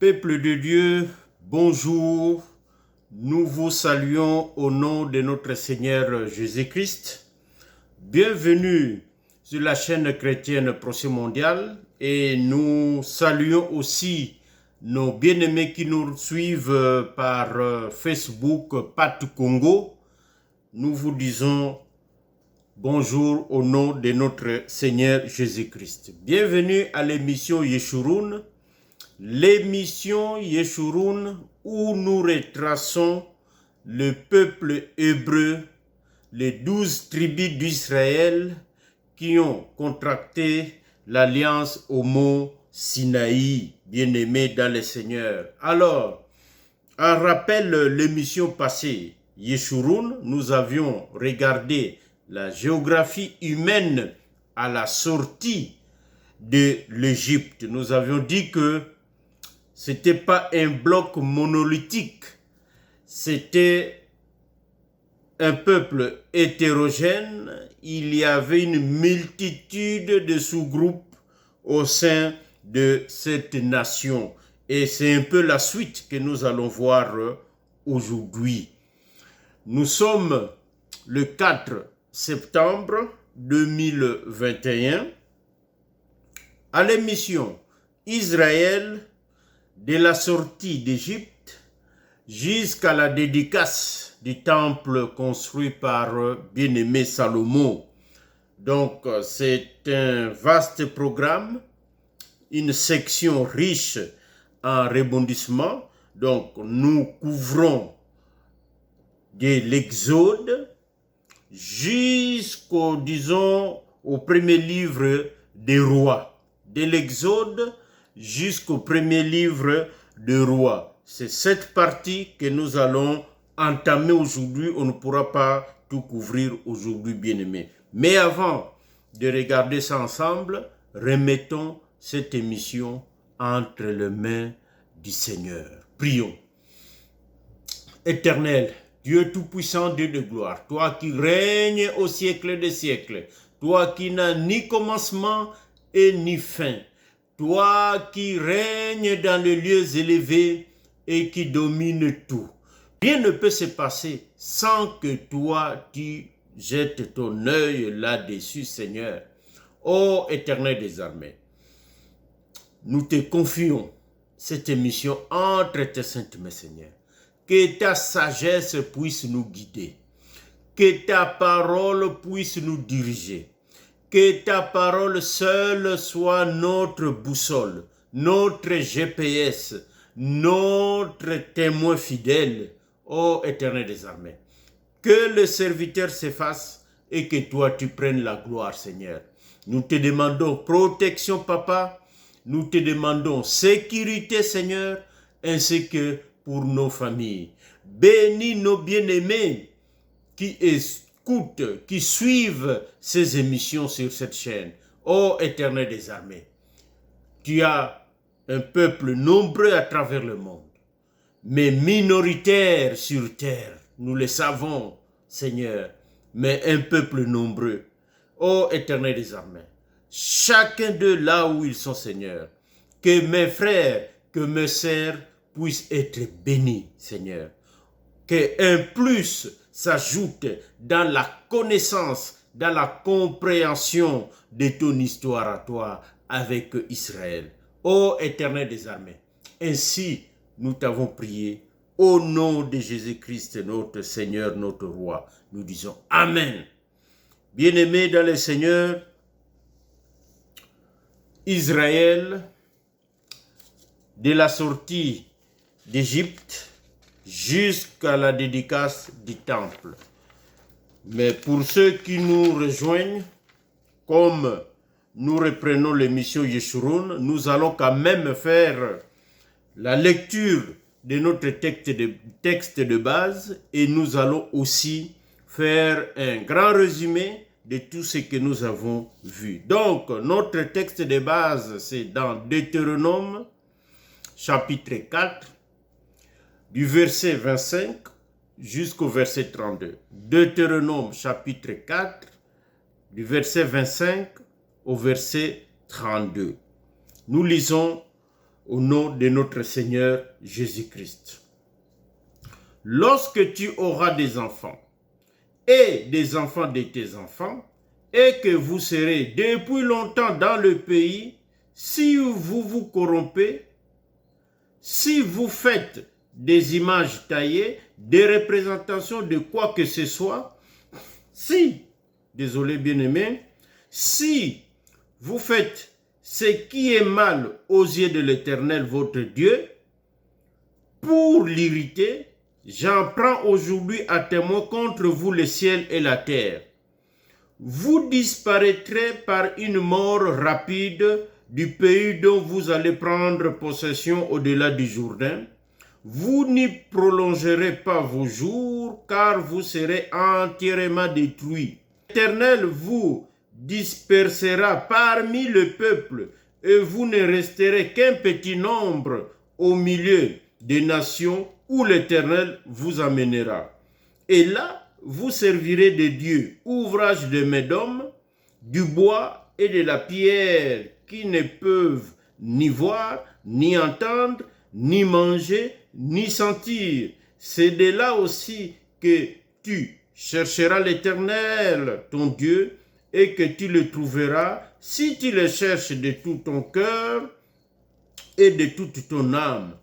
Peuple de Dieu, bonjour. Nous vous saluons au nom de notre Seigneur Jésus-Christ. Bienvenue sur la chaîne chrétienne Procès Mondial et nous saluons aussi nos bien-aimés qui nous suivent par Facebook Pat Congo. Nous vous disons bonjour au nom de notre Seigneur Jésus-Christ. Bienvenue à l'émission Yeshurun. L'émission Yeshurun où nous retraçons le peuple hébreu, les 12 tribus d'Israël qui ont contracté l'alliance au mont Sinaï, bien-aimés dans le Seigneur. Alors, en rappel l'émission passée, Yeshurun, nous avions regardé la géographie humaine à la sortie de l'Égypte. Nous avions dit que ce n'était pas un bloc monolithique, c'était un peuple hétérogène. Il y avait une multitude de sous-groupes au sein de cette nation. Et c'est un peu la suite que nous allons voir aujourd'hui. Nous sommes le 4 septembre 2021 à l'émission Israël de la sortie d'Égypte jusqu'à la dédicace du temple construit par bien-aimé Salomon. Donc c'est un vaste programme, une section riche en rebondissements. Donc nous couvrons de l'Exode jusqu'au, disons, au premier livre des rois. De l'Exode jusqu'au premier livre de rois. C'est cette partie que nous allons entamer aujourd'hui. On ne pourra pas tout couvrir aujourd'hui, bien-aimés. Mais avant de regarder ça ensemble, remettons cette émission entre les mains du Seigneur. Prions. Éternel, Dieu Tout-Puissant, Dieu de gloire, toi qui règnes au siècle des siècles, toi qui n'as ni commencement et ni fin, toi qui règnes dans les lieux élevés et qui domines tout. Rien ne peut se passer sans que toi, tu jettes ton œil là-dessus, Seigneur. Ô Éternel des armées, nous te confions cette émission entre tes saintes mains, Seigneur. Que ta sagesse puisse nous guider. Que ta parole puisse nous diriger. Que ta parole seule soit notre boussole, notre GPS, notre témoin fidèle, ô Éternel des armées. Que le serviteur s'efface et que toi tu prennes la gloire, Seigneur. Nous te demandons protection, Papa. Nous te demandons sécurité, Seigneur, ainsi que pour nos familles. Bénis nos bien-aimés qui écoutent, qui suivent ces émissions sur cette chaîne. Ô Éternel des armées, tu as un peuple nombreux à travers le monde, mais minoritaire sur terre. Nous le savons, Seigneur, mais un peuple nombreux. Ô Éternel des armées, chacun d'eux là où ils sont, Seigneur, que mes frères, que mes sœurs puissent être bénis, Seigneur. Qu'un plus s'ajoute dans la connaissance, dans la compréhension de ton histoire à toi avec Israël. Ô Éternel des armées, ainsi nous t'avons prié au nom de Jésus-Christ, notre Seigneur, notre Roi. Nous disons Amen. Bien-aimés dans le Seigneur, Israël, de la sortie d'Égypte jusqu'à la dédicace du temple. Mais pour ceux qui nous rejoignent, comme nous reprenons l'émission Yeshurun, nous allons quand même faire la lecture de notre texte de base et nous allons aussi faire un grand résumé de tout ce que nous avons vu. Donc, notre texte de base, c'est dans Deutéronome, chapitre 4, du verset 25 jusqu'au verset 32. Deutéronome, chapitre 4, du verset 25 au verset 32. Nous lisons au nom de notre Seigneur Jésus-Christ. Lorsque tu auras des enfants et des enfants de tes enfants, et que vous serez depuis longtemps dans le pays, si vous vous corrompez, si vous faites des images taillées, des représentations de quoi que ce soit, si, désolé bien-aimé, si vous faites ce qui est mal aux yeux de l'Éternel votre Dieu, pour l'irriter, j'en prends aujourd'hui à témoin contre vous le ciel et la terre. Vous disparaîtrez par une mort rapide du pays dont vous allez prendre possession au-delà du Jourdain. Vous n'y prolongerez pas vos jours, car vous serez entièrement détruits. L'Éternel vous dispersera parmi le peuple, et vous ne resterez qu'un petit nombre au milieu des nations où l'Éternel vous amènera. Et là, vous servirez de Dieu, ouvrage de mes hommes, du bois et de la pierre, qui ne peuvent ni voir, ni entendre, ni manger, ni sentir. C'est de là aussi que tu chercheras l'Éternel, ton Dieu, et que tu le trouveras si tu le cherches de tout ton cœur et de toute ton âme.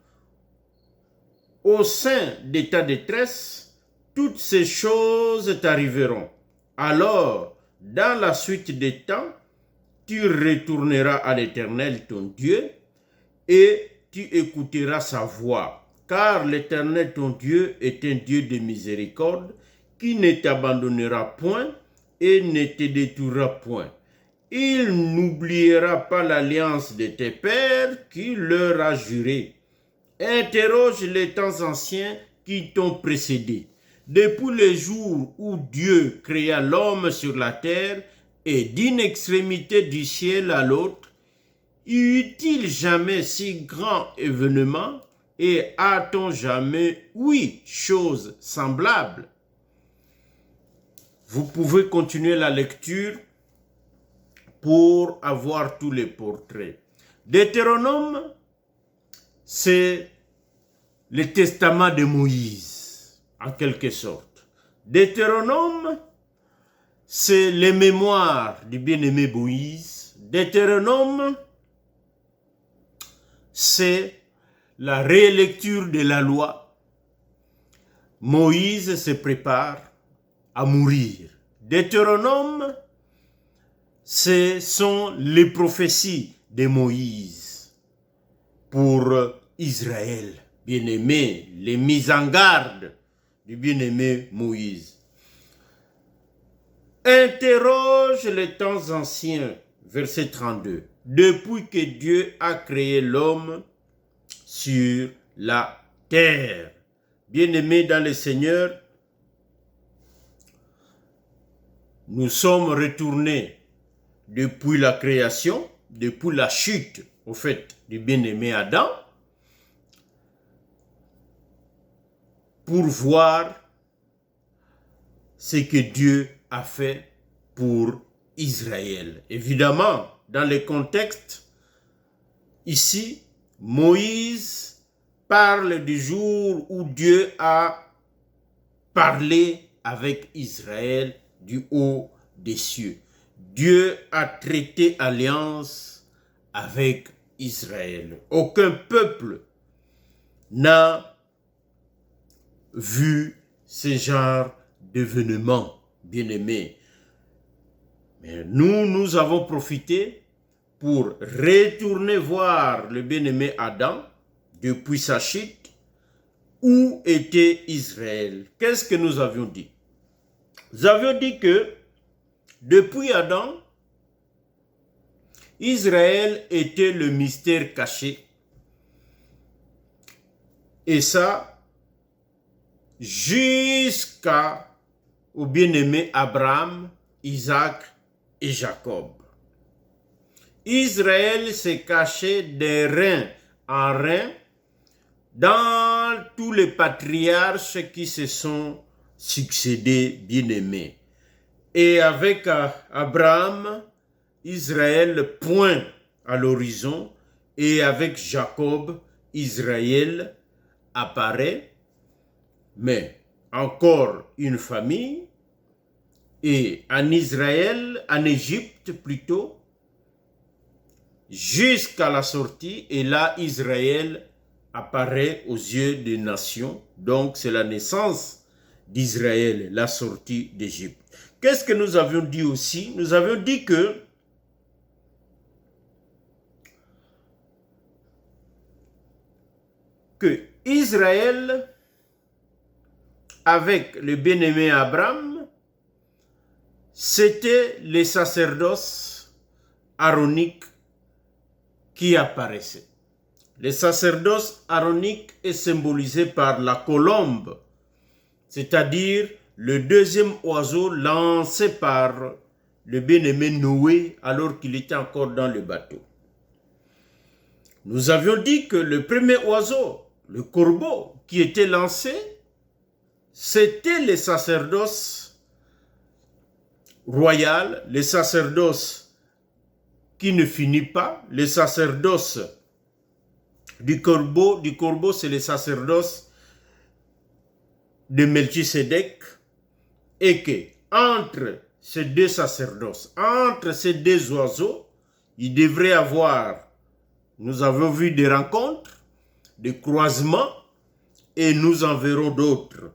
Au sein de ta détresse, toutes ces choses t'arriveront. Alors, dans la suite des temps, tu retourneras à l'Éternel ton Dieu et tu écouteras sa voix. Car l'Éternel ton Dieu est un Dieu de miséricorde qui ne t'abandonnera point et ne te détruira point. Il n'oubliera pas l'alliance de tes pères qu'il leur a juré. Interroge les temps anciens qui t'ont précédé. Depuis le jour où Dieu créa l'homme sur la terre et d'une extrémité du ciel à l'autre, eut-il jamais si grand événement et a-t-on jamais choses semblables? Vous pouvez continuer la lecture pour avoir tous les portraits. Deutéronome, c'est le testament de Moïse, en quelque sorte. Deutéronome, c'est les mémoires du bien-aimé Moïse. Deutéronome, c'est la rélecture de la loi. Moïse se prépare à mourir. Deutéronome, ce sont les prophéties de Moïse pour Israël, bien-aimé, les mises en garde du bien-aimé Moïse. Interroge les temps anciens, verset 32. Depuis que Dieu a créé l'homme sur la terre. Bien-aimés dans le Seigneur, nous sommes retournés depuis la création, depuis la chute, au fait, du bien-aimé Adam, pour voir ce que Dieu a fait pour Israël. Évidemment, dans le contexte, ici, Moïse parle du jour où Dieu a parlé avec Israël du haut des cieux. Dieu a traité alliance avec Israël. Aucun peuple n'a vu ce genre d'événement, bien-aimé. Mais nous avons profité pour retourner voir le bien-aimé Adam depuis sa chute. Où était Israël? Qu'est-ce que nous avions dit? Nous avions dit que depuis Adam, Israël était le mystère caché. Et ça, jusqu'au bien-aimé Abraham, Isaac et Jacob. Israël s'est caché de rein en rein dans tous les patriarches qui se sont succédés, bien-aimés. Et avec Abraham, Israël pointe à l'horizon et avec Jacob, Israël apparaît, mais encore une famille, et en Israël, en Égypte plutôt, jusqu'à la sortie, et là Israël apparaît aux yeux des nations. Donc c'est la naissance d'Israël, la sortie d'Égypte. Qu'est-ce que nous avions dit aussi? Nous avions dit que Israël, avec le bien-aimé Abraham, c'était les sacerdoces aaroniques qui apparaissaient. Le sacerdoce aaronique est symbolisé par la colombe, c'est-à-dire le deuxième oiseau lancé par le bien-aimé Noé alors qu'il était encore dans le bateau. Nous avions dit que le premier oiseau, le corbeau qui était lancé, c'était le sacerdoce royal, le sacerdoce qui ne finit pas, le sacerdoce du corbeau c'est le sacerdoce de Melchisédek, et que entre ces deux sacerdoces, entre ces deux oiseaux, il devrait avoir, nous avons vu des rencontres, des croisements, et nous en verrons d'autres.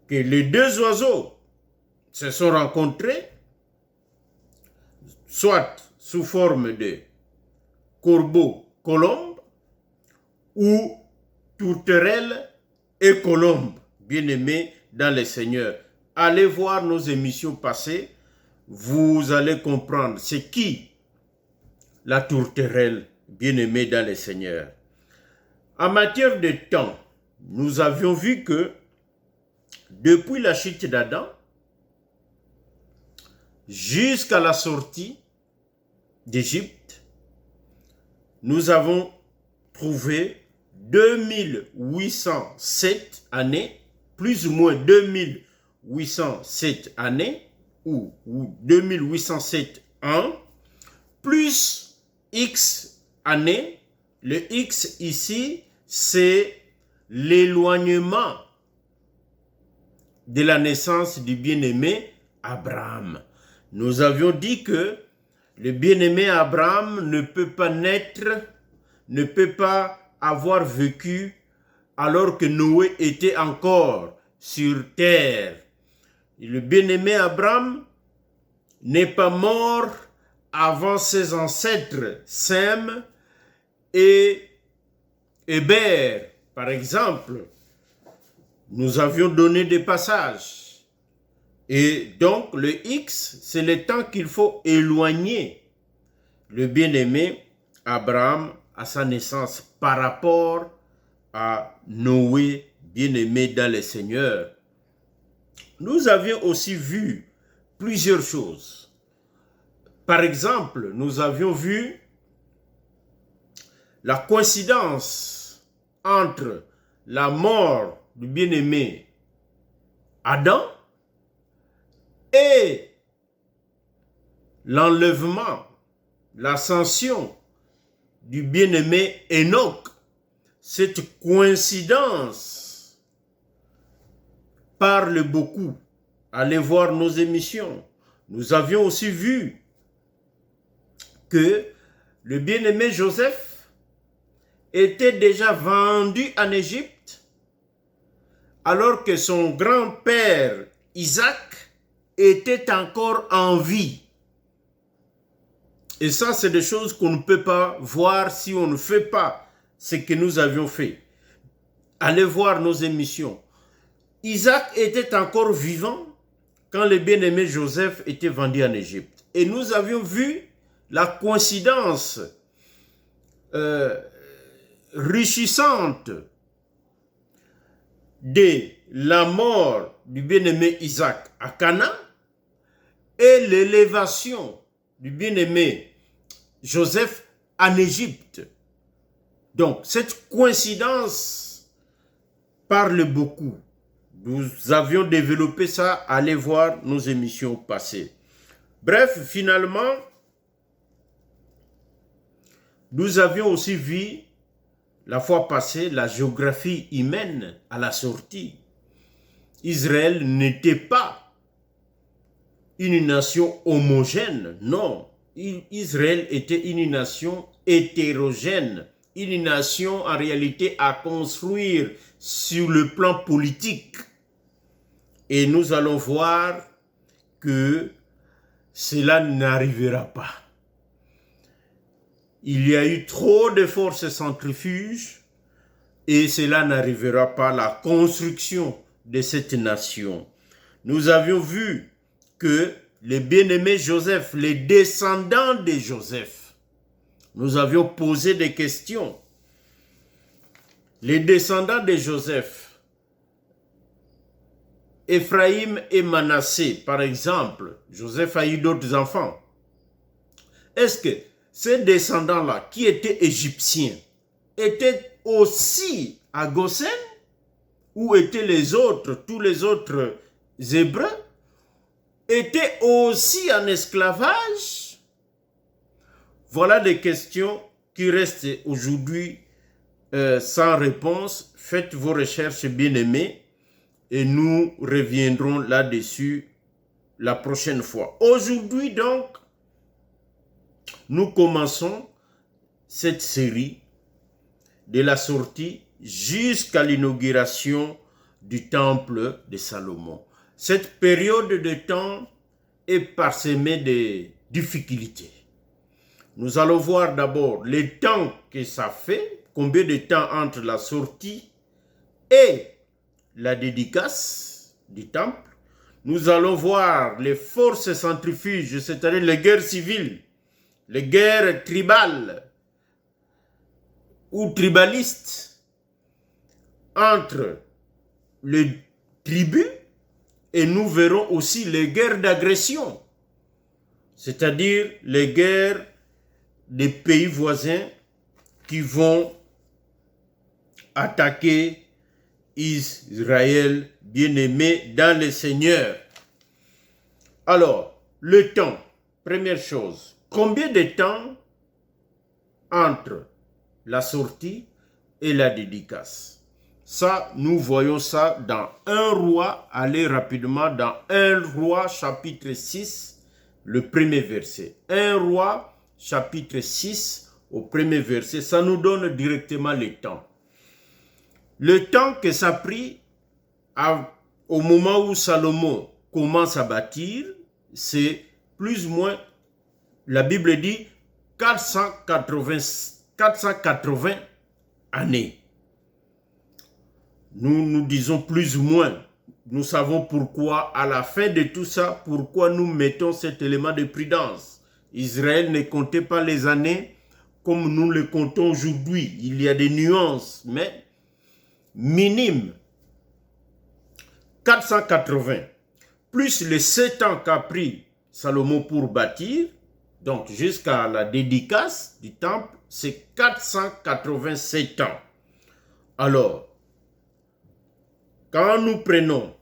Que les deux oiseaux se sont rencontrés, soit sous forme de corbeau, colombe, ou tourterelle et colombe, bien-aimés dans le Seigneur. Allez voir nos émissions passées, vous allez comprendre c'est qui la tourterelle, bien-aimée dans le Seigneur. En matière de temps, nous avions vu que depuis la chute d'Adam jusqu'à la sortie d'Égypte, nous avons trouvé 2807 années, plus ou moins 2807 années, ou 2807 ans, plus X années. Le X ici, c'est l'éloignement de la naissance du bien-aimé Abraham. Nous avions dit que le bien-aimé Abraham ne peut pas naître, ne peut pas avoir vécu alors que Noé était encore sur terre. Et le bien-aimé Abraham n'est pas mort avant ses ancêtres Sem et Héber. Par exemple, nous avions donné des passages. Et donc, le X, c'est le temps qu'il faut éloigner le bien-aimé Abraham à sa naissance par rapport à Noé, bien-aimé dans le Seigneur. Nous avions aussi vu plusieurs choses. Par exemple, nous avions vu la coïncidence entre la mort du bien-aimé Adam et l'enlèvement, l'ascension du bien-aimé Enoch. Cette coïncidence parle beaucoup. Allez voir nos émissions. Nous avions aussi vu que le bien-aimé Joseph était déjà vendu en Égypte alors que son grand-père Isaac était encore en vie. Et ça, c'est des choses qu'on ne peut pas voir si on ne fait pas ce que nous avions fait. Allez voir nos émissions. Isaac était encore vivant quand le bien-aimé Joseph était vendu en Égypte. Et nous avions vu la coïncidence richissante de la mort du bien-aimé Isaac à Canaan et l'élévation du bien-aimé Joseph en Égypte. Donc, cette coïncidence parle beaucoup. Nous avions développé ça, allez voir nos émissions passées. Bref, finalement, Nous avions aussi vu la fois passée la géographie humaine à la sortie. Israël n'était pas une nation homogène, non. Israël était une nation hétérogène, une nation en réalité à construire sur le plan politique. Et nous allons voir que cela n'arrivera pas. Il y a eu trop de forces centrifuges et cela n'arrivera pas à la construction de cette nation. Nous avions vu que les bien-aimés Joseph, les descendants de Joseph, nous avions posé des questions. Les descendants de Joseph, Éphraïm et Manassé, par exemple, Joseph a eu d'autres enfants. Est-ce que ces descendants-là, qui étaient égyptiens, étaient aussi à Goshen, ou étaient les autres, tous les autres Hébreux, étaient aussi en esclavage? Voilà des questions qui restent aujourd'hui sans réponse. Faites vos recherches, bien-aimés, et nous reviendrons là-dessus la prochaine fois. Aujourd'hui, donc, nous commençons cette série de la sortie jusqu'à l'inauguration du temple de Salomon. Cette période de temps est parsemée de difficultés. Nous allons voir d'abord le temps que ça fait, combien de temps entre la sortie et la dédicace du temple. Nous allons voir les forces centrifuges, c'est-à-dire les guerres civiles, les guerres tribales ou tribalistes entre les tribus, et nous verrons aussi les guerres d'agression, c'est-à-dire les guerres des pays voisins qui vont attaquer Israël bien-aimé dans le Seigneur. Alors, le temps, première chose, combien de temps entre la sortie et la dédicace? Ça, nous voyons ça dans 1 Roi, allez rapidement dans 1 Roi chapitre 6, le premier verset. 1 Roi chapitre 6, au premier verset, ça nous donne directement le temps. Le temps que ça a pris au moment où Salomon commence à bâtir, c'est plus ou moins, la Bible dit, 480 années. Nous disons plus ou moins. Nous savons pourquoi, à la fin de tout ça, pourquoi nous mettons cet élément de prudence. Israël ne comptait pas les années comme nous le comptons aujourd'hui. Il y a des nuances, mais minimes. 480, plus les 7 ans qu'a pris Salomon pour bâtir, donc jusqu'à la dédicace du temple, c'est 487 ans. Alors, quand nous prenons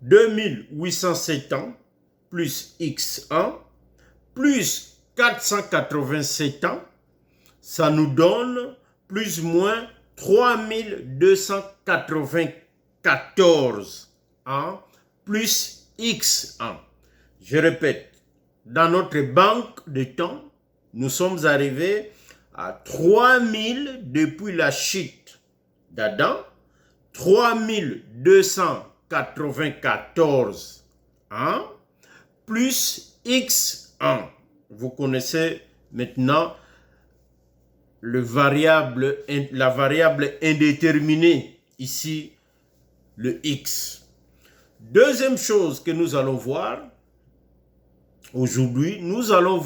2807 ans, plus X ans, plus 487 ans, ça nous donne plus ou moins 3294 ans, plus X ans. Je répète, dans notre banque de temps, nous sommes arrivés à 3000 depuis la chute d'Adam, 3294 ans, plus X ans. Vous connaissez maintenant la variable indéterminée, ici le X. Deuxième chose que nous allons voir aujourd'hui, nous allons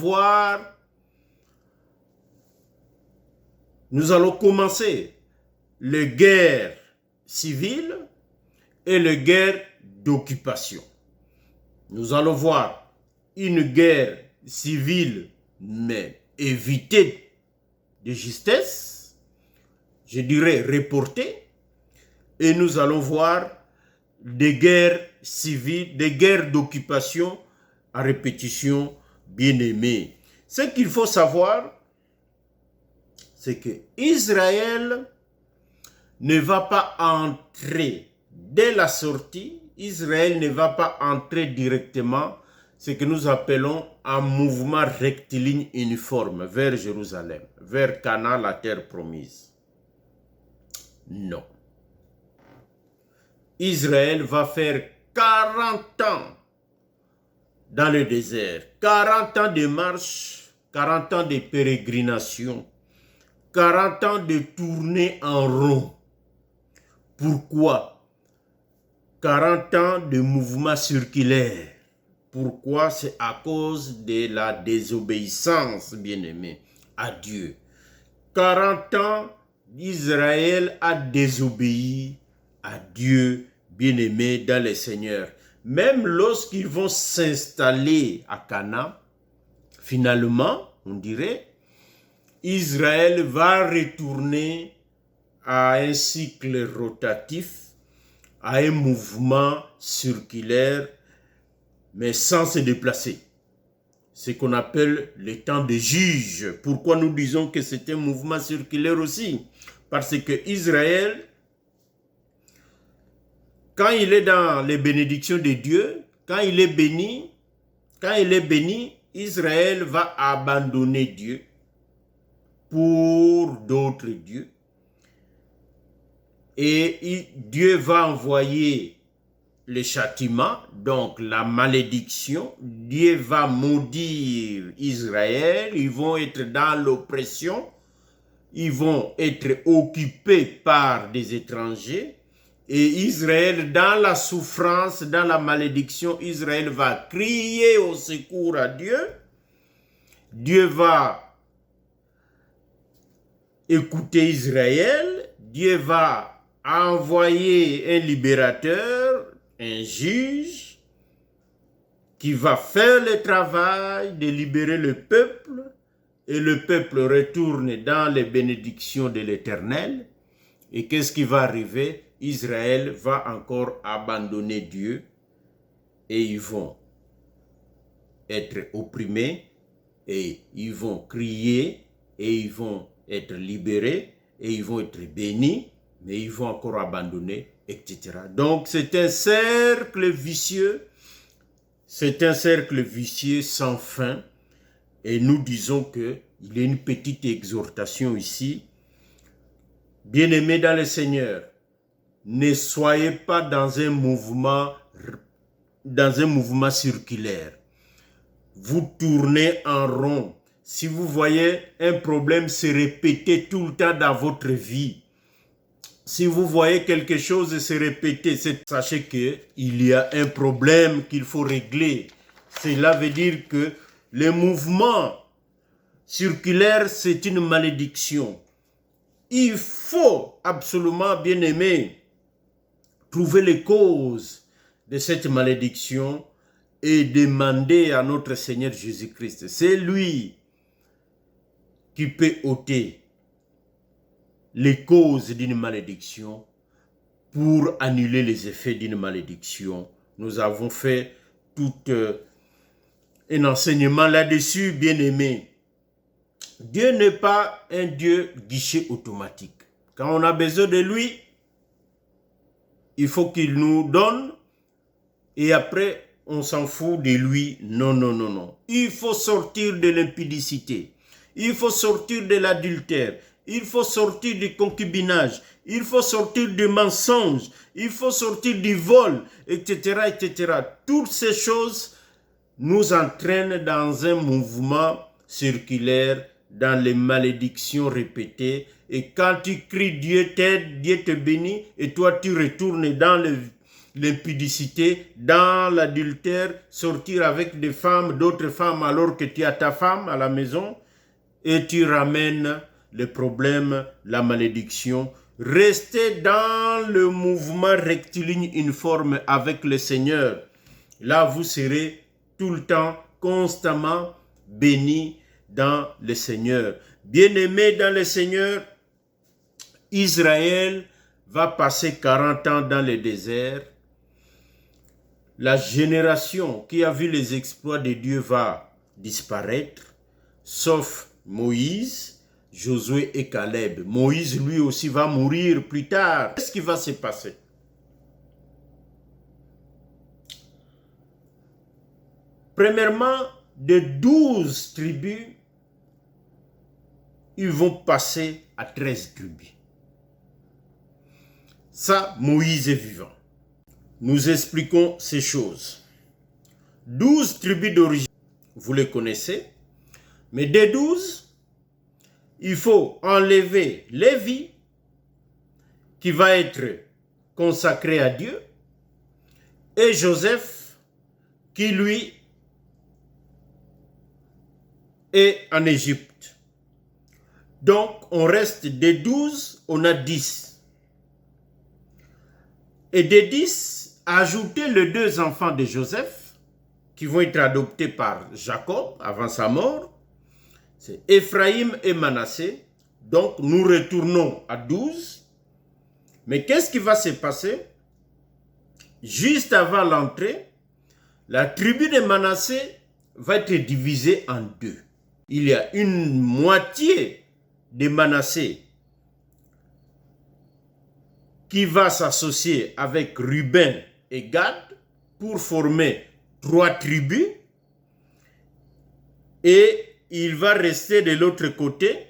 commencer les guerres civiles et les guerres d'occupation. Nous allons voir une guerre civile, mais évitée de justesse, je dirais reportée, et nous allons voir des guerres civiles, des guerres d'occupation à répétition, bien-aimées. Ce qu'il faut savoir, c'est que Israël ne va pas entrer dès la sortie, Israël ne va pas entrer directement, ce que nous appelons un mouvement rectiligne uniforme vers Jérusalem, vers Canaan, la terre promise. Non. Israël va faire 40 ans dans le désert, 40 ans de marche, 40 ans de pérégrination, 40 ans de tournée en rond. Pourquoi? 40 ans de mouvement circulaire. Pourquoi? C'est à cause de la désobéissance, bien-aimé, à Dieu. 40 ans, Israël a désobéi à Dieu, bien-aimé dans le Seigneur. Même lorsqu'ils vont s'installer à Canaan, finalement, on dirait, Israël va retourner à un cycle rotatif, à un mouvement circulaire, mais sans se déplacer. Ce qu'on appelle le temps de juge. Pourquoi nous disons que c'est un mouvement circulaire aussi? Parce que Israël, quand il est dans les bénédictions de Dieu, quand il est béni, Israël va abandonner Dieu pour d'autres dieux. Et Dieu va envoyer le châtiment, donc la malédiction. Dieu va maudire Israël. Ils vont être dans l'oppression. Ils vont être occupés par des étrangers. Et Israël, dans la souffrance, dans la malédiction, Israël va crier au secours à Dieu. Dieu va écouter Israël. Dieu va envoyer un libérateur, un juge, qui va faire le travail de libérer le peuple, et le peuple retourne dans les bénédictions de l'Éternel. Et qu'est-ce qui va arriver? Israël va encore abandonner Dieu, et ils vont être opprimés, et ils vont crier, et ils vont être libérés, et ils vont être bénis, mais ils vont encore abandonner, etc. Donc c'est un cercle vicieux, sans fin, et nous disons qu'il y a une petite exhortation ici. Bien-aimés dans le Seigneur, ne soyez pas dans un mouvement circulaire. Vous tournez en rond. Si vous voyez un problème se répéter tout le temps dans votre vie, si vous voyez quelque chose se répéter, sachez qu'il y a un problème qu'il faut régler. Cela veut dire que le mouvement circulaire, c'est une malédiction. Il faut absolument, bien aimé, trouver les causes de cette malédiction et demander à notre Seigneur Jésus-Christ. C'est lui qui peut ôter les causes d'une malédiction pour annuler les effets d'une malédiction. Nous avons fait tout un enseignement là-dessus, bien-aimé. Dieu n'est pas un Dieu guichet automatique. Quand on a besoin de lui, il faut qu'il nous donne et après on s'en fout de lui. Non, non, non, non. Il faut sortir de l'impudicité. Il faut sortir de l'adultère. Il faut sortir du concubinage. Il faut sortir du mensonge. Il faut sortir du vol, etc., etc. Toutes ces choses nous entraînent dans un mouvement circulaire, dans les malédictions répétées. Et quand tu cries Dieu t'aide, Dieu te bénit, et toi tu retournes dans l'impudicité, dans l'adultère, sortir avec des femmes, d'autres femmes, alors que tu as ta femme à la maison, et tu ramènes le problème, la malédiction. Restez dans le mouvement rectiligne uniforme avec le Seigneur. Là, vous serez tout le temps, constamment bénis dans le Seigneur. Bien-aimés dans le Seigneur, Israël va passer 40 ans dans le désert. La génération qui a vu les exploits de Dieu va disparaître. sauf Moïse, Josué et Caleb. Moïse, lui aussi, va mourir plus tard. Qu'est-ce qui va se passer? Premièrement, de 12 tribus, ils vont passer à 13 tribus. Ça, Moïse est vivant. Nous expliquons ces choses. 12 tribus d'origine, vous les connaissez. Mais des 12, il faut enlever Lévi, qui va être consacré à Dieu, et Joseph, qui lui est en Égypte. Donc, on reste des 12, on a 10. Et des 10, ajoutez les 2 enfants de Joseph, qui vont être adoptés par Jacob avant sa mort. C'est Ephraïm et Manassé. Donc, nous retournons à 12. Mais qu'est-ce qui va se passer? Juste avant l'entrée, la tribu de Manassé va être divisée en 2. Il y a une moitié de Manassé qui va s'associer avec Ruben et Gad pour former 3 tribus. Et il va rester de l'autre côté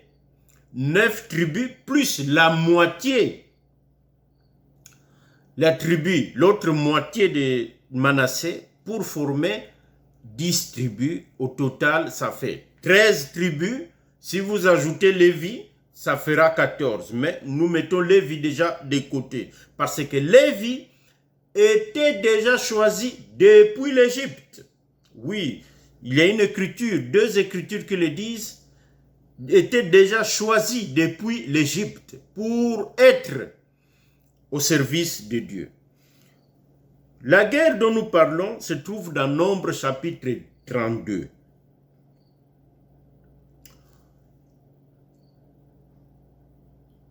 9 tribus plus la moitié. La tribu, l'autre moitié de Manassé pour former 10 tribus. Au total, ça fait 13 tribus. Si vous ajoutez Lévi, ça fera 14. Mais nous mettons Lévi déjà de côté. Parce que Lévi était déjà choisi depuis l'Égypte. Oui, il y a une écriture, 2 écritures qui le disent, était déjà choisi depuis l'Égypte pour être au service de Dieu. La guerre dont nous parlons se trouve dans Nombre chapitre 32.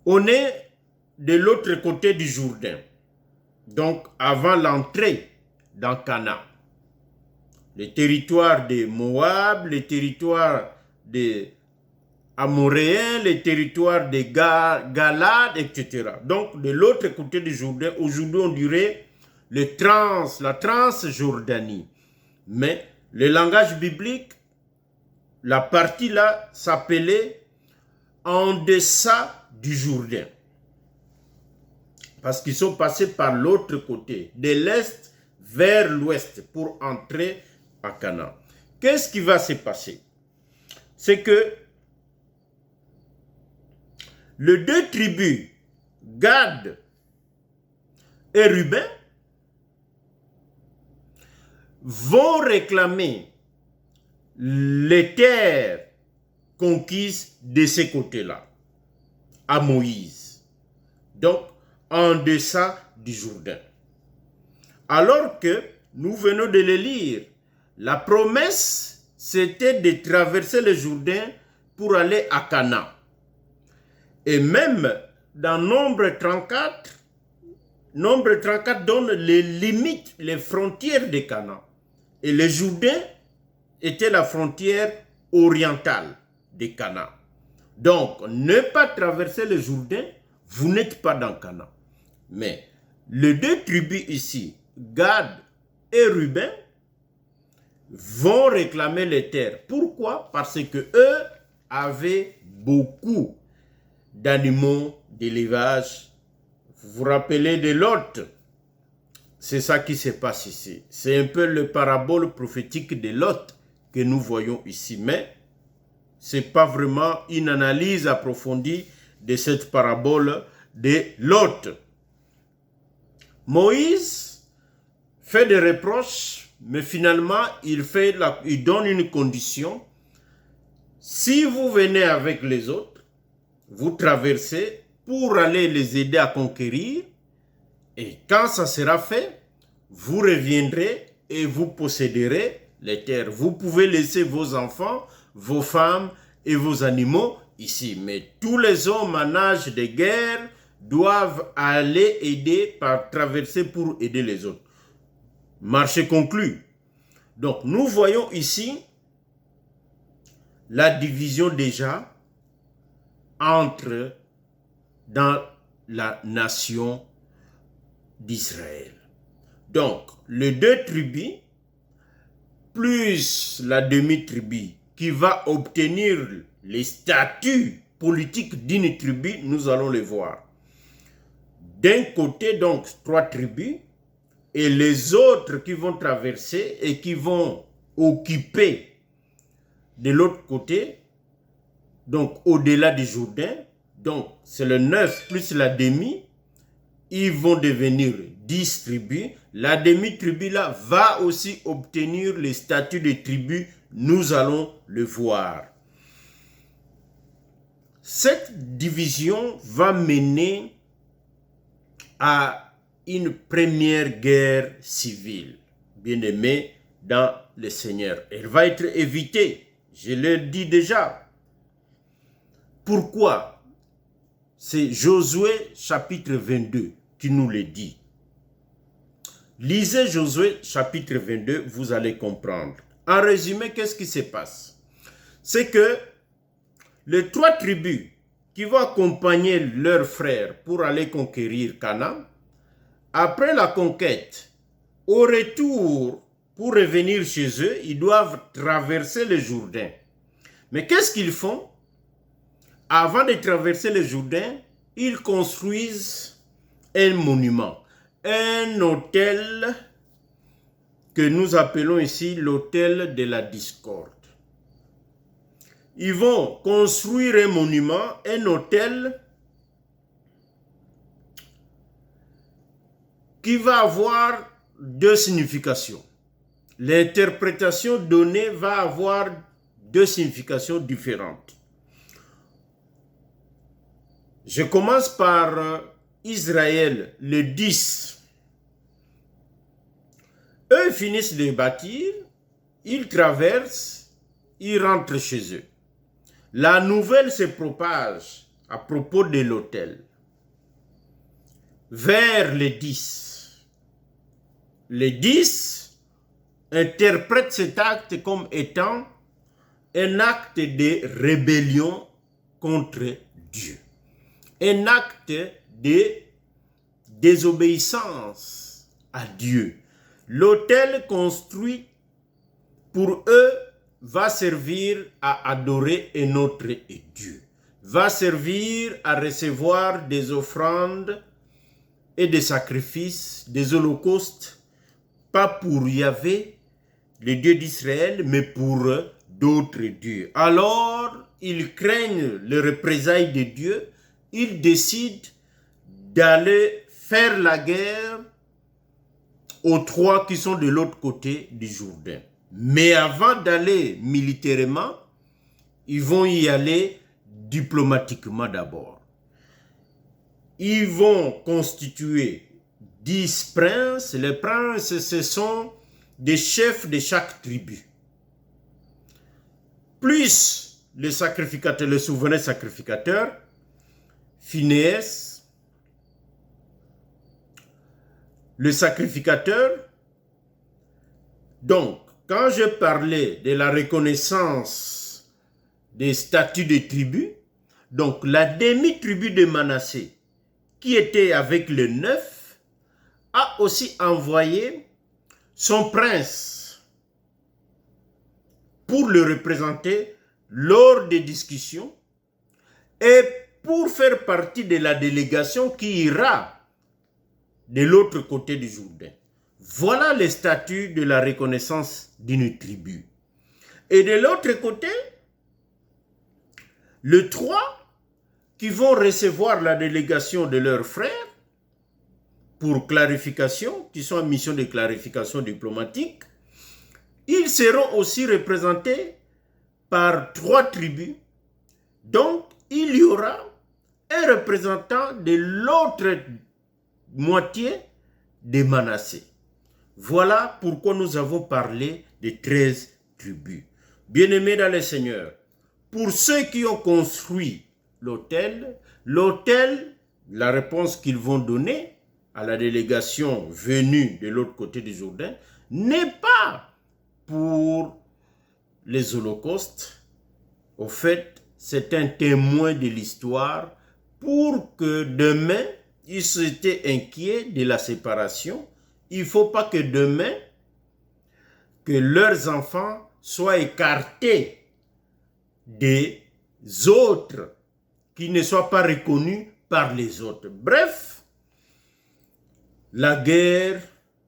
On est de l'autre côté du Jourdain, donc avant l'entrée dans Canaan. Les territoires de Moab, les territoires des Amoréens, les territoires de Galad, etc. Donc, de l'autre côté du Jourdain, aujourd'hui on dirait la Transjordanie. Mais le langage biblique, la partie là s'appelait en deçà du Jourdain. Parce qu'ils sont passés par l'autre côté, de l'est vers l'ouest, pour entrer à Canaan. Qu'est-ce qui va se passer? C'est que les 2 tribus, Gad et Ruben, vont réclamer les terres conquises de ces côtés-là, à Moïse. Donc, en deçà du Jourdain. Alors que nous venons de le lire, la promesse, c'était de traverser le Jourdain pour aller à Canaan. Et même dans Nombre 34 donne les limites, les frontières de Canaan. Et le Jourdain était la frontière orientale de Canaan. Donc, ne pas traverser le Jourdain, vous n'êtes pas dans Canaan. Mais les 2 tribus ici, Gad et Ruben, vont réclamer les terres. Pourquoi? Parce que eux avaient beaucoup d'animaux d'élevage. Vous vous rappelez de Lot? C'est ça qui se passe ici. C'est un peu le parabole prophétique de Lot que nous voyons ici. Mais ce n'est pas vraiment une analyse approfondie de cette parabole de Lot. Moïse fait des reproches, mais finalement, il donne une condition. Si vous venez avec les autres, vous traversez pour aller les aider à conquérir, et quand ça sera fait, vous reviendrez et vous posséderez les terres. Vous pouvez laisser vos enfants, vos femmes et vos animaux ici. Mais tous les hommes en âge de guerre doivent aller aider par traverser pour aider les autres. Marché conclu. Donc, nous voyons ici la division déjà entre dans la nation d'Israël. Donc, les 2 tribus, plus la demi-tribu qui va obtenir les statuts politiques d'une tribu, nous allons les voir. D'un côté, donc, 3 tribus, et les autres qui vont traverser et qui vont occuper de l'autre côté, donc au-delà du Jourdain, donc c'est le 9 plus la demi, ils vont devenir 10 tribus. La demi-tribu là va aussi obtenir le statut de tribu, nous allons le voir. Cette division va mener à une première guerre civile, bien-aimés dans le Seigneur. Elle va être évitée, je le dis déjà. Pourquoi? C'est Josué chapitre 22 qui nous le dit. Lisez Josué chapitre 22, vous allez comprendre. En résumé, qu'est-ce qui se passe? C'est que les 3 tribus qui vont accompagner leurs frères pour aller conquérir Canaan, après la conquête, au retour, pour revenir chez eux, ils doivent traverser le Jourdain. Mais qu'est-ce qu'ils font? Avant de traverser le Jourdain, ils construisent un monument, un autel que nous appelons ici l'autel de la discorde. Ils vont construire un monument, un autel qui va avoir 2 significations. L'interprétation donnée va avoir 2 significations différentes. Je commence par Israël, le 10. Eux finissent de bâtir, ils traversent, ils rentrent chez eux. La nouvelle se propage à propos de l'autel vers les 10. Les 10 interprètent cet acte comme étant un acte de rébellion contre Dieu. Un acte de désobéissance à Dieu. L'autel construit pour eux va servir à adorer un autre Dieu. Va servir à recevoir des offrandes et des sacrifices, des holocaustes, pas pour Yahvé, le Dieu d'Israël, mais pour d'autres dieux. Alors, ils craignent les représailles de Dieu, ils décident d'aller faire la guerre aux 3 qui sont de l'autre côté du Jourdain. Mais avant d'aller militairement, ils vont y aller diplomatiquement d'abord. Ils vont constituer 10 princes. Les princes, ce sont des chefs de chaque tribu. Plus le sacrificateur, le souverain sacrificateur, Phinéas, le sacrificateur. Donc, quand je parlais de la reconnaissance des statuts des tribus, donc la demi-tribu de Manassé, qui était avec le 9, a aussi envoyé son prince pour le représenter lors des discussions et pour faire partie de la délégation qui ira de l'autre côté du Jourdain. Voilà les statuts de la reconnaissance d'une tribu. Et de l'autre côté, les 3 qui vont recevoir la délégation de leurs frères pour clarification, qui sont en mission de clarification diplomatique, ils seront aussi représentés par 3 tribus. Donc, il y aura un représentant de l'autre moitié de Manassé. Voilà pourquoi nous avons parlé de 13 tribus. Bien-aimés dans le Seigneur, pour ceux qui ont construit l'autel, la réponse qu'ils vont donner à la délégation venue de l'autre côté du Jourdain, n'est pas pour les holocaustes, Au fait, c'est un témoin de l'histoire pour que demain, ils s'étaient inquiets de la séparation. Il ne faut pas que demain, que leurs enfants soient écartés des autres, qui ne soient pas reconnus par les autres. Bref, la guerre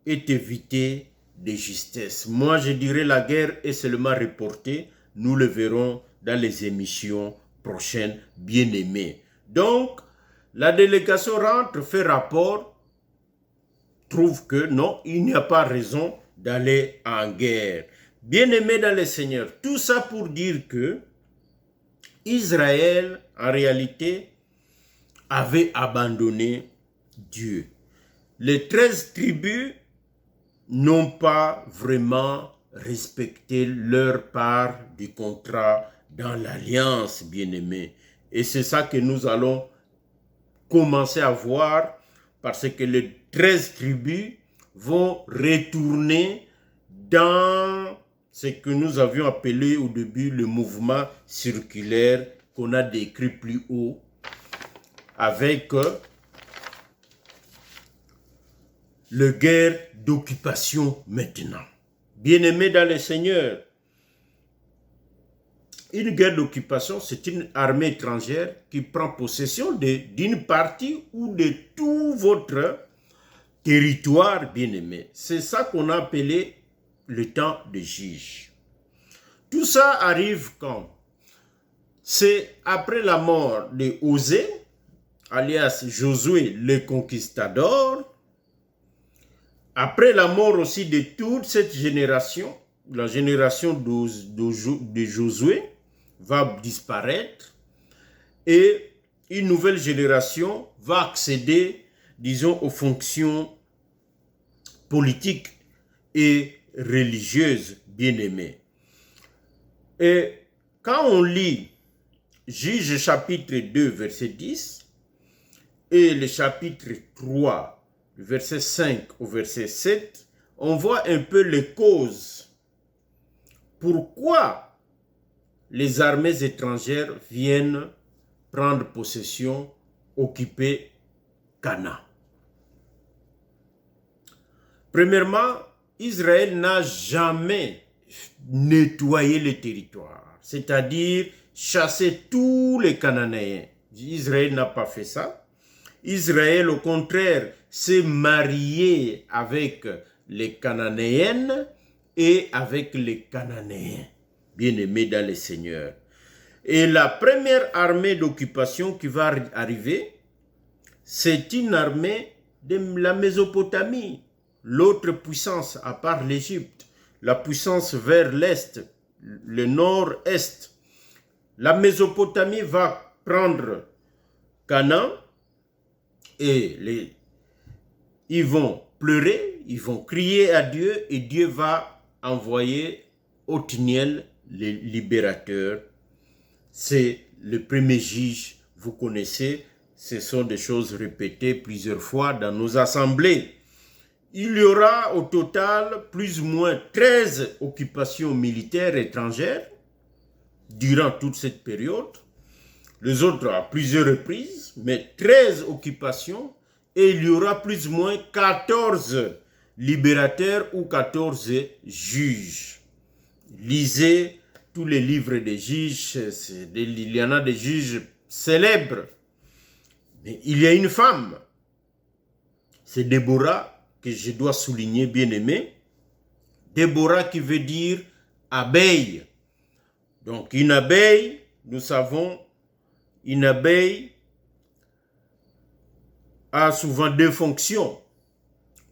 est évitée de justesse. Moi, je dirais la guerre est seulement reportée. Nous le verrons dans les émissions prochaines, bien aimés. Donc, la délégation rentre, fait rapport, trouve que non, il n'y a pas raison d'aller en guerre. Bien aimés dans le Seigneur, tout ça pour dire que Israël, en réalité, avait abandonné Dieu. Les 13 tribus n'ont pas vraiment respecté leur part du contrat dans l'alliance, bien-aimés. Et c'est ça que nous allons commencer à voir, parce que les 13 tribus vont retourner dans ce que nous avions appelé au début le mouvement circulaire qu'on a décrit plus haut, avec le guerre d'occupation maintenant. Bien-aimés dans le Seigneur, une guerre d'occupation, c'est une armée étrangère qui prend possession d'une partie ou de tout votre territoire, bien-aimé. C'est ça qu'on a appelé le temps de juge. Tout ça arrive quand? C'est après la mort de Osée, alias Josué le conquistador, après la mort aussi de toute cette génération, la génération de Josué va disparaître et une nouvelle génération va accéder, disons, aux fonctions politiques et religieuses bien-aimées. Et quand on lit Juge chapitre 2, verset 10 et le chapitre 3, verset 5 au verset 7, on voit un peu les causes. Pourquoi les armées étrangères viennent prendre possession, occuper Canaan? Premièrement, Israël n'a jamais nettoyé le territoire, c'est-à-dire chasser tous les Cananéens. Israël n'a pas fait ça. Israël, au contraire, s'est marié avec les Cananéennes et avec les Cananéens, bien-aimés dans le Seigneur. Et la première armée d'occupation qui va arriver, c'est une armée de la Mésopotamie, l'autre puissance à part l'Égypte, la puissance vers l'Est, le Nord-Est. La Mésopotamie va prendre Canaan et ils vont pleurer, ils vont crier à Dieu et Dieu va envoyer Othniel, le libérateur. C'est le premier juge, vous connaissez, ce sont des choses répétées plusieurs fois dans nos assemblées. Il y aura au total plus ou moins 13 occupations militaires étrangères durant toute cette période. Les autres à plusieurs reprises, mais 13 occupations, et il y aura plus ou moins 14 libérateurs ou 14 juges. Lisez tous les livres des juges, il y en a des juges célèbres. Mais il y a une femme, c'est Déborah, que je dois souligner, bien aimé. Déborah qui veut dire abeille. Donc une abeille, nous savons, une abeille a souvent deux fonctions.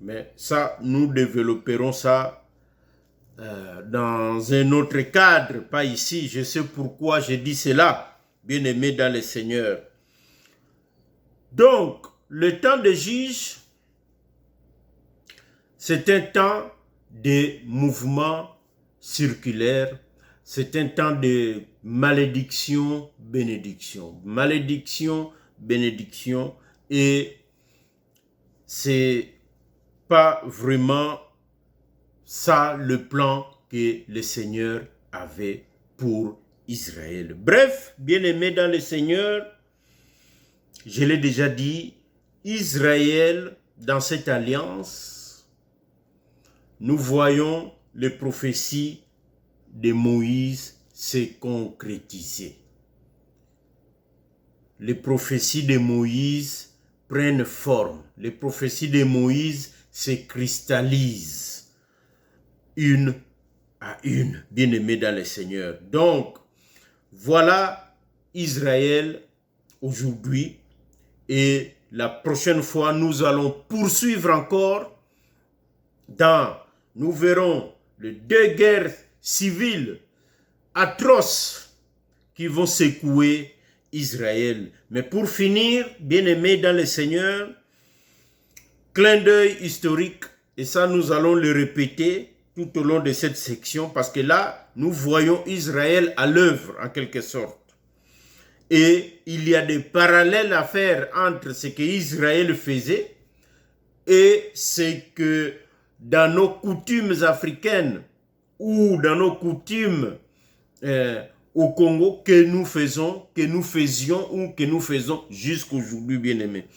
Mais ça, nous développerons ça dans un autre cadre, pas ici. Je sais pourquoi je dis cela, bien aimé dans le Seigneur. Donc, le temps de juge, c'est un temps de mouvement circulaire, c'est un temps de malédiction, bénédiction. Malédiction, bénédiction, et c'est pas vraiment ça le plan que le Seigneur avait pour Israël. Bref, bien-aimés dans le Seigneur, je l'ai déjà dit, Israël, dans cette alliance, nous voyons les prophéties de Moïse se concrétiser. Les prophéties de Moïse prennent forme. Les prophéties de Moïse se cristallisent une à une, bien-aimés dans le Seigneur. Donc, voilà Israël aujourd'hui, et la prochaine fois, nous allons poursuivre encore nous verrons les 2 guerres civiles atroces qui vont secouer Israël. Mais pour finir, bien-aimés dans le Seigneur, clin d'œil historique, et ça nous allons le répéter tout au long de cette section, parce que là, nous voyons Israël à l'œuvre en quelque sorte. Et il y a des parallèles à faire entre ce que Israël faisait et ce que dans nos coutumes africaines ou dans nos coutumes au Congo que nous faisions ou que nous faisons jusqu'aujourd'hui, bien-aimés.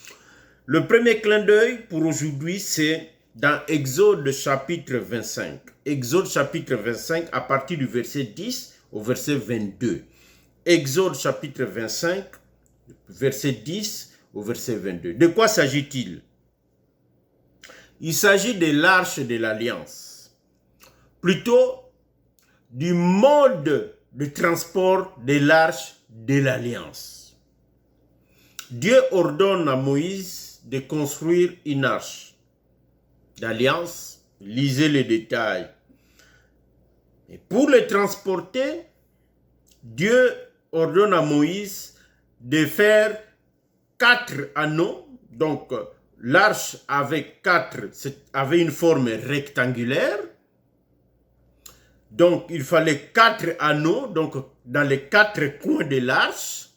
Le premier clin d'œil pour aujourd'hui, c'est dans Exode chapitre 25. Exode chapitre 25 à partir du verset 10 au verset 22. Exode chapitre 25, verset 10 au verset 22. De quoi s'agit-il? Il s'agit de l'arche de l'alliance. Plutôt du mode de transport de l'arche de l'alliance. Dieu ordonne à Moïse de construire une arche d'alliance. Lisez les détails. Et pour le transporter, Dieu ordonne à Moïse de faire 4 anneaux. Donc, l'arche avait une forme rectangulaire. Donc, il fallait 4 anneaux, donc dans les 4 coins de l'arche,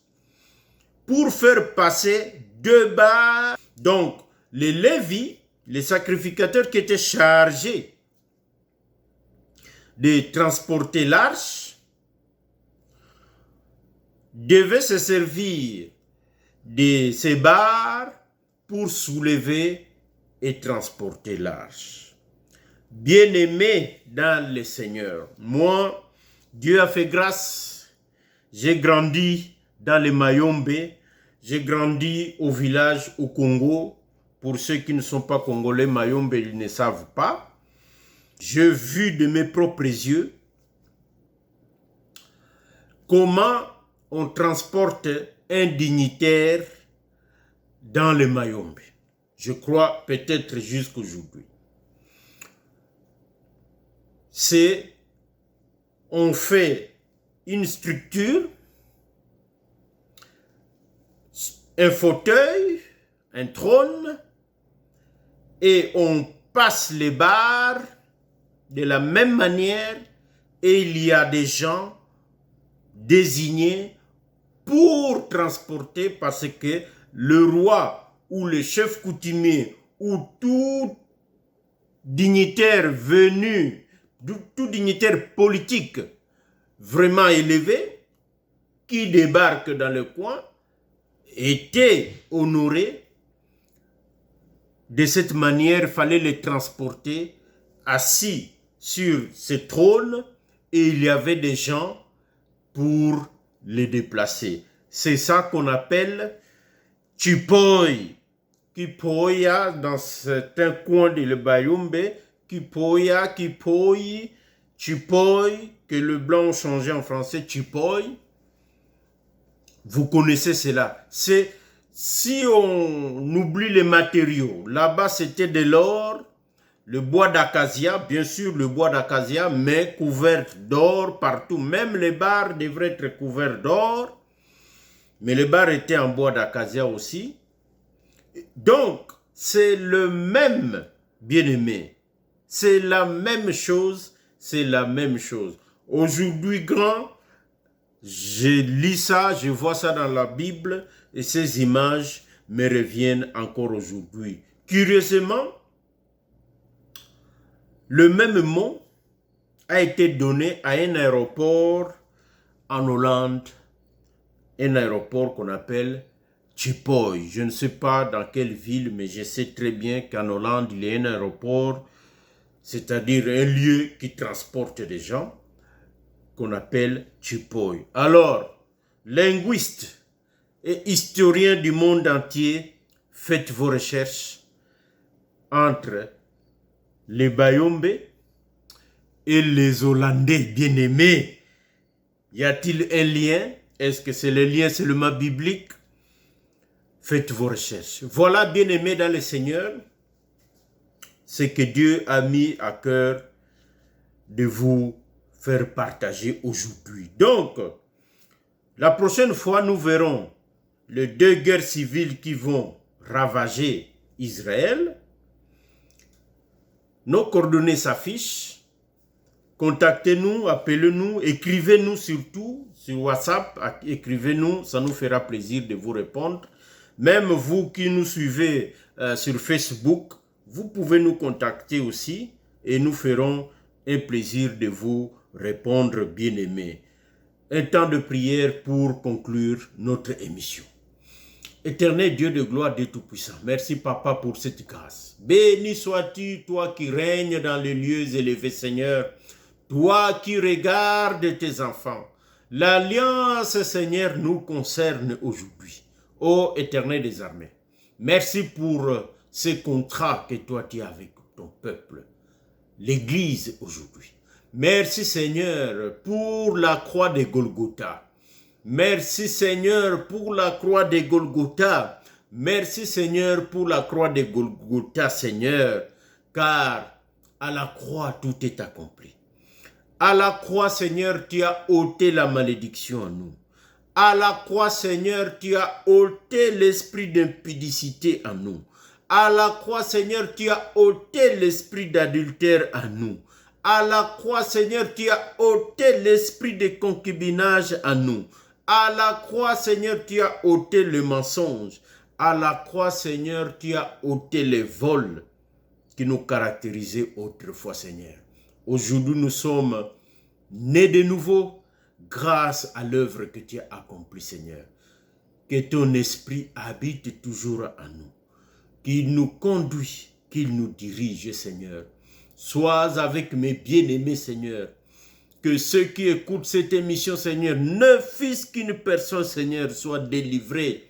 pour faire passer 2 barres. Donc, les Lévis, les sacrificateurs qui étaient chargés de transporter l'arche, devaient se servir de ces barres pour soulever et transporter l'arche. Bien-aimé dans le Seigneur, moi, Dieu a fait grâce. J'ai grandi dans le Mayombe, j'ai grandi au village au Congo. Pour ceux qui ne sont pas congolais, Mayombe, ils ne savent pas. J'ai vu de mes propres yeux comment on transporte un dignitaire dans le Mayombe. Je crois peut-être jusqu'aujourd'hui. On fait une structure, un fauteuil, un trône, et on passe les barres de la même manière, et il y a des gens désignés pour transporter, parce que le roi ou le chef coutumier ou tout dignitaire venu, tout dignitaire politique vraiment élevé qui débarque dans le coin était honoré. De cette manière, il fallait les transporter assis sur ce trône, et il y avait des gens pour les déplacer. C'est ça qu'on appelle Chipoy. Kipoya dans certains coins de l'Ebayumbe, Kipoya, Kipoy, Chipoy, que le blanc a changé en français, Chipoy. Vous connaissez cela. C'est si on oublie les matériaux, là-bas c'était de l'or, le bois d'acacia, bien sûr le bois d'acacia, mais couvert d'or partout. Même les barres devraient être couverts d'or, mais les barres étaient en bois d'acacia aussi. Donc, c'est le même, bien-aimé. C'est la même chose, c'est la même chose. Aujourd'hui, grand, je lis ça, je vois ça dans la Bible, et ces images me reviennent encore aujourd'hui. Curieusement, le même mot a été donné à un aéroport en Hollande un aéroport qu'on appelle Chipoy. Je ne sais pas dans quelle ville, mais je sais très bien qu'en Hollande, il y a un aéroport, c'est-à-dire un lieu qui transporte des gens, qu'on appelle Chipoy. Alors, linguistes et historiens du monde entier, faites vos recherches entre les Bayombe et les Hollandais bien-aimés. Y a-t-il un lien? Est-ce que c'est le lien seulement biblique? Faites vos recherches. Voilà, bien-aimés dans le Seigneur, ce que Dieu a mis à cœur de vous faire partager aujourd'hui. Donc, la prochaine fois, nous verrons les deux guerres civiles qui vont ravager Israël. Nos coordonnées s'affichent. Contactez-nous, appelez-nous, écrivez-nous surtout sur WhatsApp, écrivez-nous, ça nous fera plaisir de vous répondre. Même vous qui nous suivez sur Facebook, vous pouvez nous contacter aussi et nous ferons un plaisir de vous répondre, bien-aimés. Un temps de prière pour conclure notre émission. Éternel Dieu de gloire, Dieu Tout-Puissant, merci Papa pour cette grâce. Béni sois-tu, toi qui règnes dans les lieux élevés, Seigneur, toi qui regardes tes enfants. L'alliance, Seigneur, nous concerne aujourd'hui. Ô Éternel des armées, merci pour ce contrat que toi tu as avec ton peuple, l'Église aujourd'hui. Merci Seigneur pour la croix de Golgotha. Merci Seigneur pour la croix de Golgotha. Merci Seigneur pour la croix de Golgotha, Seigneur, car à la croix tout est accompli. À la croix, Seigneur, tu as ôté la malédiction en nous. À la croix, Seigneur, tu as ôté l'esprit d'impudicité en nous. À la croix, Seigneur, tu as ôté l'esprit d'adultère en nous. À la croix, Seigneur, tu as ôté l'esprit de concubinage en nous. À la croix, Seigneur, tu as ôté le mensonge. À la croix, Seigneur, tu as ôté les vols qui nous caractérisaient autrefois, Seigneur. Aujourd'hui, nous sommes nés de nouveau grâce à l'œuvre que tu as accomplie, Seigneur. Que ton esprit habite toujours en nous. Qu'il nous conduit, qu'il nous dirige, Seigneur. Sois avec mes bien-aimés, Seigneur. Que ceux qui écoutent cette émission, Seigneur, ne fût-ce qu'une personne, Seigneur, soit délivrée.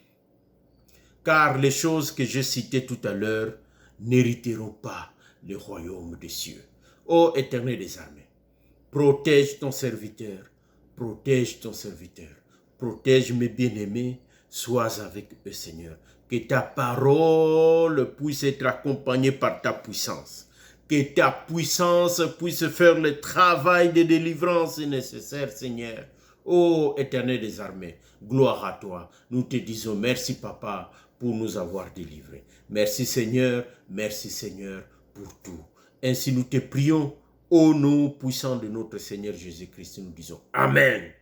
Car les choses que j'ai citées tout à l'heure n'hériteront pas le royaume des cieux. Ô Éternel des armées, protège ton serviteur, protège ton serviteur, protège mes bien-aimés, sois avec eux, Seigneur. Que ta parole puisse être accompagnée par ta puissance. Que ta puissance puisse faire le travail de délivrance nécessaire, Seigneur. Ô Éternel des armées, gloire à toi. Nous te disons merci, Papa, pour nous avoir délivrés. Merci, Seigneur, pour tout. Ainsi nous te prions, au nom puissant de notre Seigneur Jésus-Christ, nous disons Amen.